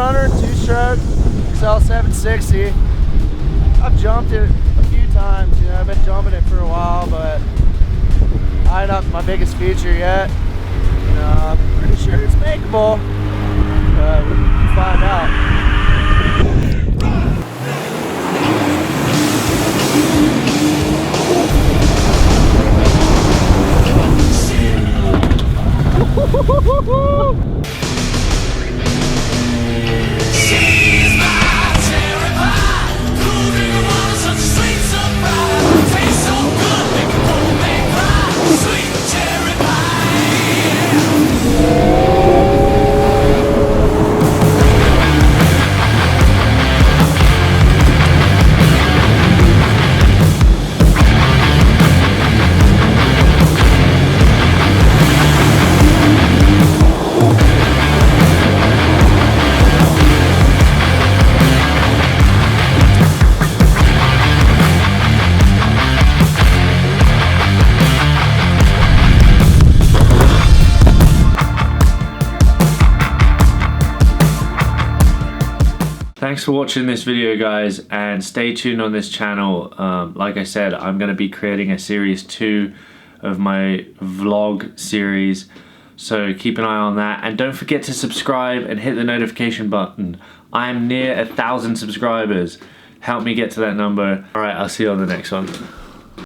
runner, 2-stroke, XL 760. I've jumped it a few times, you know, I've been jumping it for a while, but I not my biggest feature yet. You know, I'm pretty sure it's makeable, but we'll find out. Thanks for watching this video, guys, and stay tuned on this channel. Like I said, I'm going to be creating a series 2 of my vlog series, so keep an eye on that, and don't forget to subscribe and hit the notification button. I am near 1,000 subscribers. Help me get to that number. Alright, I'll see you on the next one.